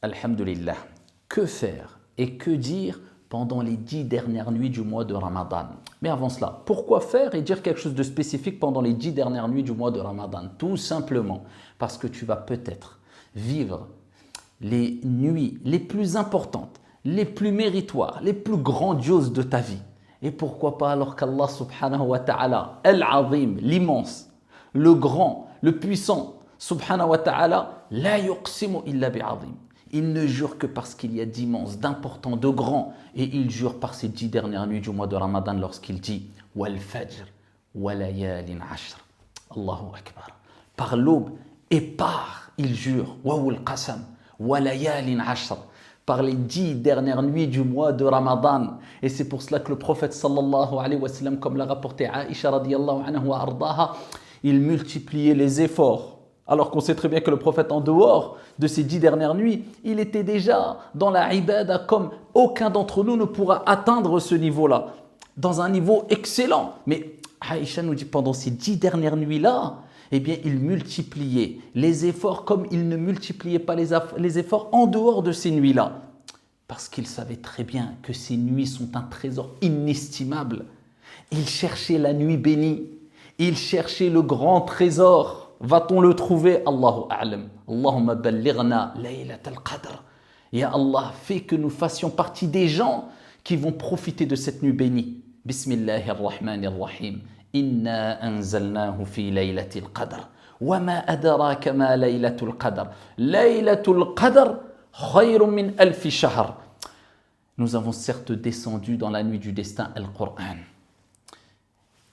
Alhamdulillah. Que faire et que dire pendant les 10 dernières nuits du mois de Ramadan? Mais avant cela, pourquoi faire et dire quelque chose de spécifique pendant les 10 dernières nuits du mois de Ramadan? Tout simplement parce que tu vas peut-être vivre les nuits les plus importantes, les plus méritoires, les plus grandioses de ta vie. Et pourquoi pas alors qu'Allah subhanahu wa ta'ala, Al-Azim, l'immense, le grand, le puissant, subhanahu wa ta'ala, la yuqsimu illa bi'azim. Il ne jure que parce qu'il y a d'immense, d'important, de grand. Et il jure par ces 10 dernières nuits du mois de Ramadan lorsqu'il dit « Wal fajr, wa layalin ashr ». Allahu Akbar. Par l'aube et par, il jure « Wawul qasam, wa layalin ashr ». Par les 10 dernières nuits du mois de Ramadan. Et c'est pour cela que le prophète sallallahu alayhi wa sallam, comme l'a rapporté Aïcha radiyallahu anha wa ardaha, il multipliait les efforts. Alors qu'on sait très bien que le prophète, en dehors de ces 10 dernières nuits, il était déjà dans la ibada comme aucun d'entre nous ne pourra atteindre ce niveau-là. Dans un niveau excellent. Mais Aïcha nous dit, pendant ces 10 dernières nuits-là, eh bien, il multipliait les efforts comme il ne multipliait pas les efforts en dehors de ces nuits-là. Parce qu'il savait très bien que ces nuits sont un trésor inestimable. Il cherchait la nuit bénie. Il cherchait le grand trésor. Va-t-on le trouver? Allahu a'lam. Allahumma ballighna laylat al-qadr. Ya Allah, fais que nous fassions partie des gens qui vont profiter de cette nuit bénie. Bismillahir-Rahmanir-Rahim. Inna anzalnahu fi laylatil qadr. Wa ma adraka ma laylatul qadr. Laylatul qadr khayrun min alfi shahr. Nous avons certes descendu dans la nuit du destin Al-Qur'an.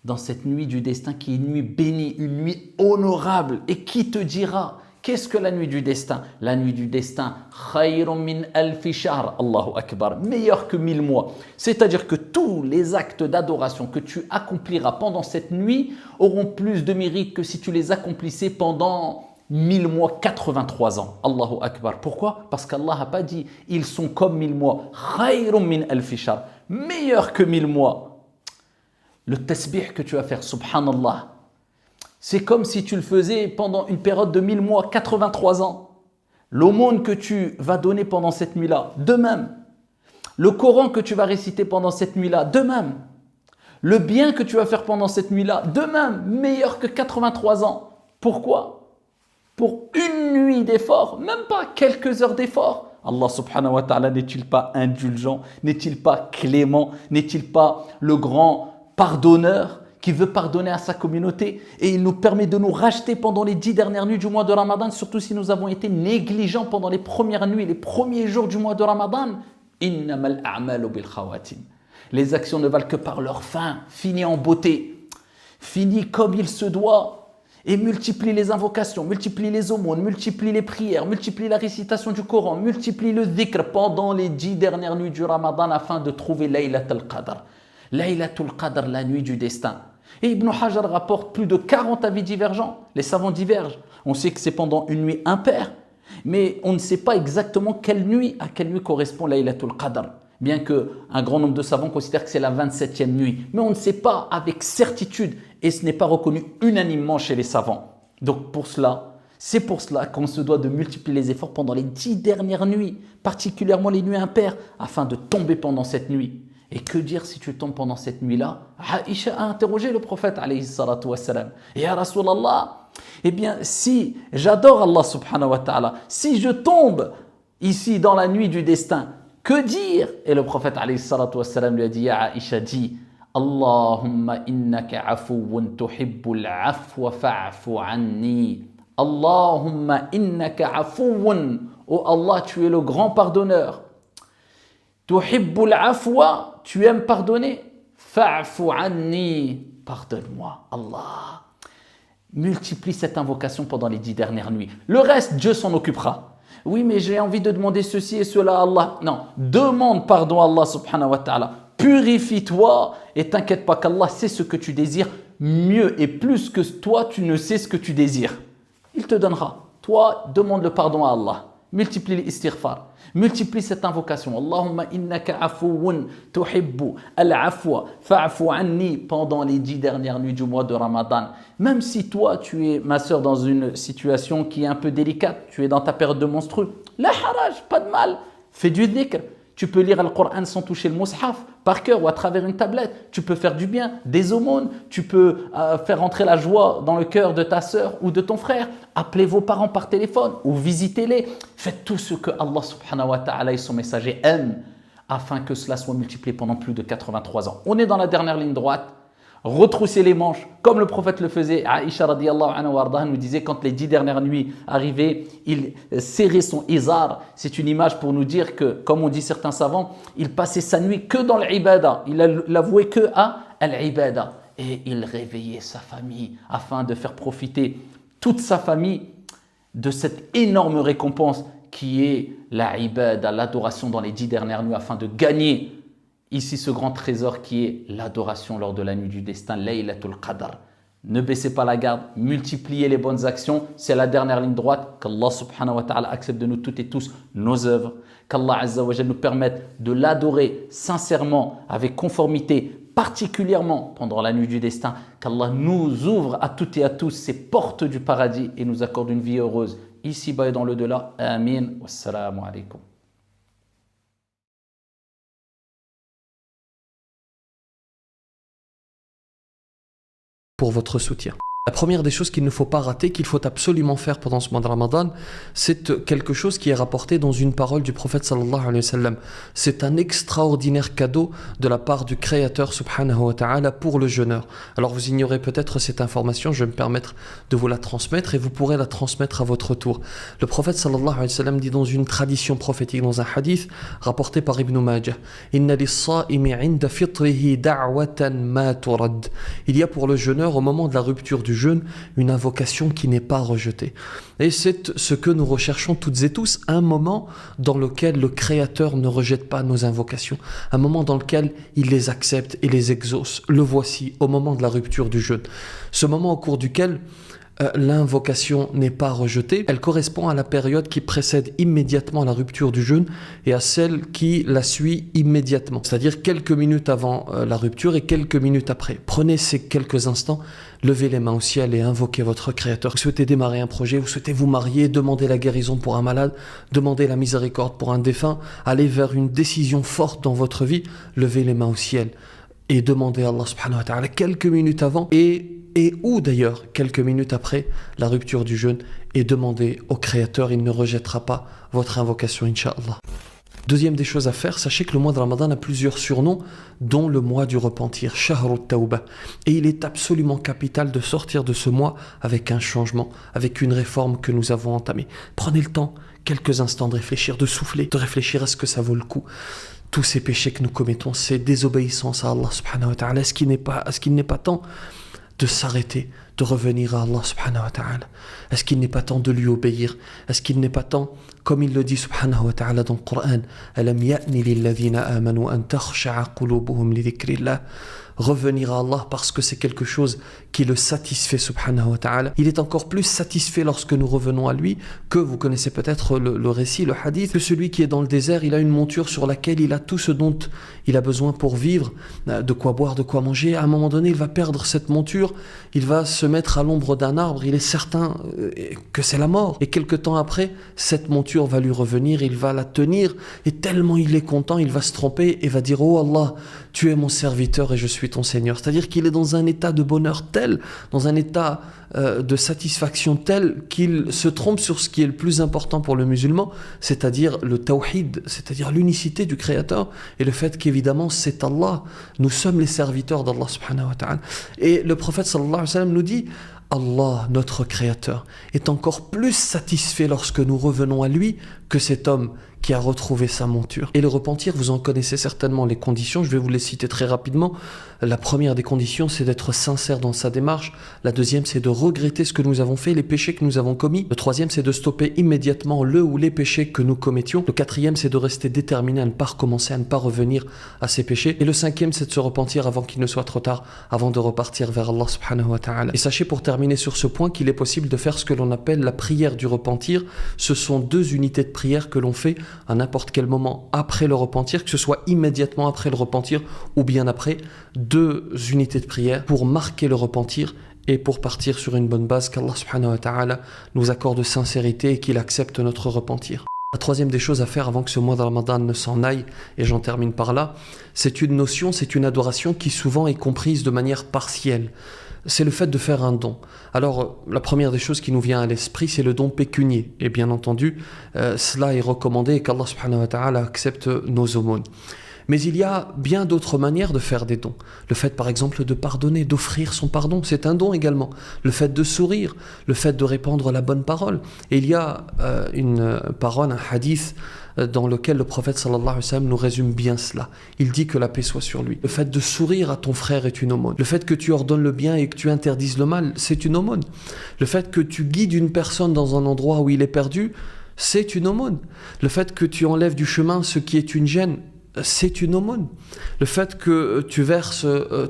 Dans cette nuit du destin qui est une nuit bénie, une nuit honorable. Et qui te dira, qu'est-ce que la nuit du destin? La nuit du destin, khayrun min alfi shahr, Allahu Akbar, meilleur que 1000 mois. C'est-à-dire que tous les actes d'adoration que tu accompliras pendant cette nuit auront plus de mérite que si tu les accomplissais pendant 1000 mois, 83 ans. Allahu Akbar. Pourquoi? Parce qu'Allah n'a pas dit, ils sont comme 1000 mois. Khayrun min alfi shahr, meilleur que 1000 mois. Le tasbih que tu vas faire, subhanallah, c'est comme si tu le faisais pendant une période de 1000 mois, 83 ans. L'aumône que tu vas donner pendant cette nuit-là, de même. Le Coran que tu vas réciter pendant cette nuit-là, de même. Le bien que tu vas faire pendant cette nuit-là, de même, meilleur que 83 ans. Pourquoi? Pour une nuit d'effort, même pas quelques heures d'effort. Allah subhanahu wa ta'ala n'est-il pas indulgent? N'est-il pas clément? N'est-il pas le grand pardonneur qui veut pardonner à sa communauté, et il nous permet de nous racheter pendant les 10 dernières nuits du mois de Ramadan, surtout si nous avons été négligents pendant les premières nuits, les premiers jours du mois de Ramadan. Innamal a'malu bil khawatim. Les actions ne valent que par leur fin, fini en beauté, fini comme il se doit, et multiplie les invocations, multiplie les aumônes, multiplie les prières, multiplie la récitation du Coran, multiplie le dhikr pendant les 10 dernières nuits du Ramadan afin de trouver Laylat al-Qadr. Laylatul Qadr, la nuit du destin. Et Ibn Hajar rapporte plus de 40 avis divergents. Les savants divergent. On sait que c'est pendant une nuit impaire, mais on ne sait pas exactement à quelle nuit correspond Laylatul Qadr. Bien qu'un grand nombre de savants considèrent que c'est la 27e nuit. Mais on ne sait pas avec certitude, et ce n'est pas reconnu unanimement chez les savants. Donc c'est pour cela qu'on se doit de multiplier les efforts pendant les 10 dernières nuits, particulièrement les nuits impaires, afin de tomber pendant cette nuit. Et que dire si tu tombes pendant cette nuit-là? Aïcha a interrogé le prophète alayhi salatu wassalam. Ya Rasulallah, eh bien si j'adore Allah subhanahu wa ta'ala, si je tombe ici dans la nuit du destin, que dire? Et le prophète alayhi salatu wassalam lui a dit, Ya Aïcha, dis, Allahumma innaka afuwun tuhibbul afwa fa'fu anni. Allahumma innaka afuwun. Oh Allah, tu es le grand pardonneur. Tuhibbul afwa, tu aimes pardonner. Fa'fu anni, pardonne-moi, Allah. Multiplie cette invocation pendant les 10 dernières nuits. Le reste, Dieu s'en occupera. Oui, mais j'ai envie de demander ceci et cela à Allah. Non, demande pardon à Allah subhanahu wa ta'ala. Purifie-toi et t'inquiète pas qu'Allah sait ce que tu désires mieux et plus que toi, tu ne sais ce que tu désires. Il te donnera. Toi, demande le pardon à Allah. multiplie l'istighfar, multiplie cette invocation. Allahumma innaka afouun tuhibbu al-afwa fa'fu anni pendant les 10 dernières nuits du mois de Ramadan. Même si toi, tu es, ma sœur, dans une situation qui est un peu délicate, tu es dans ta période de menstru, la haraj, pas de mal, fais du dhikr. Tu peux lire le Coran sans toucher le mushaf, par cœur ou à travers une tablette. Tu peux faire du bien, des aumônes. Tu peux faire entrer la joie dans le cœur de ta sœur ou de ton frère. Appelez vos parents par téléphone ou visitez-les. Faites tout ce que Allah subhanahu wa ta'ala et son messager aiment afin que cela soit multiplié pendant plus de 83 ans. On est dans la dernière ligne droite. Retrousser les manches, comme le prophète le faisait. Aïcha radiallahu anha wardaha nous disait quand les 10 dernières nuits arrivaient, il serrait son izar. C'est une image pour nous dire que, comme on dit certains savants, il passait sa nuit que dans l'ibada. Il l'avouait que à l'ibada. Et il réveillait sa famille afin de faire profiter toute sa famille de cette énorme récompense qui est la ibada, l'adoration dans les 10 dernières nuits afin de gagner ici ce grand trésor qui est l'adoration lors de la nuit du destin, Laylatul Qadr. Ne baissez pas la garde, multipliez les bonnes actions, c'est la dernière ligne droite. Qu'Allah subhanahu wa ta'ala accepte de nous toutes et tous nos œuvres, qu'Allah azza wa jalla nous permette de l'adorer sincèrement, avec conformité, particulièrement pendant la nuit du destin, qu'Allah nous ouvre à toutes et à tous ces portes du paradis et nous accorde une vie heureuse ici-bas et dans l'au-delà. Amin. Wassalamu alaikum. Pour votre soutien. La première des choses qu'il ne faut pas rater, qu'il faut absolument faire pendant ce mois de Ramadan, c'est quelque chose qui est rapporté dans une parole du prophète sallallahu alayhi wa sallam. C'est un extraordinaire cadeau de la part du Créateur subhanahu wa ta'ala pour le jeûneur. Alors vous ignorez peut-être cette information, je vais me permettre de vous la transmettre et vous pourrez la transmettre à votre tour. Le prophète sallallahu alayhi wa sallam dit dans une tradition prophétique, dans un hadith rapporté par Ibn Majah, Inna lis-sa'imi 'inda fitrihi da'watan ma turad. Il y a pour le jeûneur au moment de la rupture du jeûne, une invocation qui n'est pas rejetée. Et c'est ce que nous recherchons toutes et tous, un moment dans lequel le Créateur ne rejette pas nos invocations, un moment dans lequel il les accepte et les exauce. Le voici au moment de la rupture du jeûne. Ce moment au cours duquel l'invocation n'est pas rejetée, elle correspond à la période qui précède immédiatement la rupture du jeûne et à celle qui la suit immédiatement, c'est-à-dire quelques minutes avant la rupture et quelques minutes après. Prenez ces quelques instants, levez les mains au ciel et invoquez votre Créateur. Vous souhaitez démarrer un projet, vous souhaitez vous marier, demander la guérison pour un malade, demander la miséricorde pour un défunt, aller vers une décision forte dans votre vie, levez les mains au ciel et demandez à Allah subhanahu wa ta'ala quelques minutes avant et ou d'ailleurs quelques minutes après la rupture du jeûne et demandez au Créateur, il ne rejettera pas votre invocation, Inch'Allah. Deuxième des choses à faire, sachez que le mois de Ramadan a plusieurs surnoms, dont le mois du repentir, Shahrut Tawbah. Et il est absolument capital de sortir de ce mois avec un changement, avec une réforme que nous avons entamée. Prenez le temps, quelques instants de réfléchir, de souffler, de réfléchir à ce que ça vaut le coup. Tous ces péchés que nous commettons, ces désobéissances à Allah subhanahu wa ta'ala, est-ce qu'il n'est pas temps de s'arrêter, de revenir à Allah subhanahu wa ta'ala? Est-ce qu'il n'est pas temps de lui obéir? Est-ce qu'il n'est pas temps, comme il le dit subhanahu wa ta'ala dans le Coran, Alam ya'ni lilladhina amanu an takhsha'a qulubuhum li dhikrillah, revenir à Allah parce que c'est quelque chose qui le satisfait subhanahu wa ta'ala. Il est encore plus satisfait lorsque nous revenons à lui que, vous connaissez peut-être le récit, le hadith, que celui qui est dans le désert, il a une monture sur laquelle il a tout ce dont il a besoin pour vivre, de quoi boire, de quoi manger. À un moment donné, il va perdre cette monture, il va se mettre à l'ombre d'un arbre, il est certain que c'est la mort. Et quelque temps après, cette monture va lui revenir, il va la tenir, et tellement il est content, il va se tromper et va dire « Oh Allah, tu es mon serviteur et je suis ton Seigneur ». C'est-à-dire qu'il est dans un état de bonheur tel, dans un état de satisfaction tel qu'il se trompe sur ce qui est le plus important pour le musulman, c'est-à-dire le tawhid, c'est-à-dire l'unicité du Créateur et le fait qu'évidemment c'est Allah. Nous sommes les serviteurs d'Allah subhanahu wa ta'ala. Et le prophète sallallahu alayhi wa sallam nous dit Allah, notre Créateur, est encore plus satisfait lorsque nous revenons à lui que cet homme qui a retrouvé sa monture. Et le repentir, vous en connaissez certainement les conditions, je vais vous les citer très rapidement. La première des conditions, c'est d'être sincère dans sa démarche. La deuxième, c'est de regretter ce que nous avons fait, les péchés que nous avons commis. Le troisième, c'est de stopper immédiatement le ou les péchés que nous commettions. Le quatrième, c'est de rester déterminé à ne pas recommencer, à ne pas revenir à ces péchés. Et le cinquième, c'est de se repentir avant qu'il ne soit trop tard, avant de repartir vers Allah subhanahu wa ta'ala. Et sachez pour terminer sur ce point qu'il est possible de faire ce que l'on appelle la prière du repentir. Ce sont 2 unités de prière que l'on fait à n'importe quel moment après le repentir, que ce soit immédiatement après le repentir ou bien après. 2 unités de prière pour marquer le repentir et pour partir sur une bonne base, qu'Allah subhanahu wa ta'ala nous accorde sincérité et qu'il accepte notre repentir. La troisième des choses à faire avant que ce mois de Ramadan ne s'en aille, et j'en termine par là, c'est une notion, c'est une adoration qui souvent est comprise de manière partielle. C'est le fait de faire un don. Alors, la première des choses qui nous vient à l'esprit, c'est le don pécunier. Et bien entendu, cela est recommandé et qu'Allah subhanahu wa ta'ala accepte nos aumônes. Mais il y a bien d'autres manières de faire des dons. Le fait par exemple de pardonner, d'offrir son pardon, c'est un don également. Le fait de sourire, le fait de répandre la bonne parole. Et il y a une parole, un hadith dans lequel le prophète sallallahu alayhi wa sallam nous résume bien cela. Il dit que la paix soit sur lui. Le fait de sourire à ton frère est une aumône. Le fait que tu ordonnes le bien et que tu interdises le mal, c'est une aumône. Le fait que tu guides une personne dans un endroit où il est perdu, c'est une aumône. Le fait que tu enlèves du chemin ce qui est une gêne, c'est une aumône. Le fait que tu verses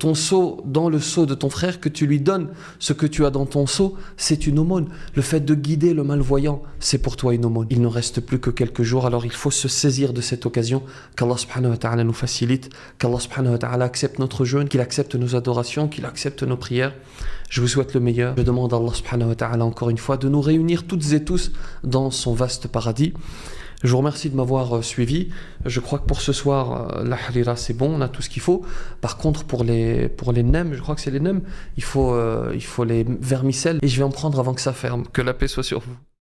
ton seau dans le seau de ton frère, que tu lui donnes ce que tu as dans ton seau, c'est une aumône. Le fait de guider le malvoyant, c'est pour toi une aumône. Il ne reste plus que quelques jours, alors il faut se saisir de cette occasion, qu'Allah subhanahu wa ta'ala nous facilite, qu'Allah subhanahu wa ta'ala accepte notre jeûne, qu'il accepte nos adorations, qu'il accepte nos prières. Je vous souhaite le meilleur. Je demande à Allah subhanahu wa ta'ala encore une fois de nous réunir toutes et tous dans son vaste paradis. Je vous remercie de m'avoir suivi. Je crois que pour ce soir, la harira c'est bon, on a tout ce qu'il faut. Par contre, pour les nems, je crois que c'est les nems, il faut les vermicelles et je vais en prendre avant que ça ferme. Que la paix soit sur vous.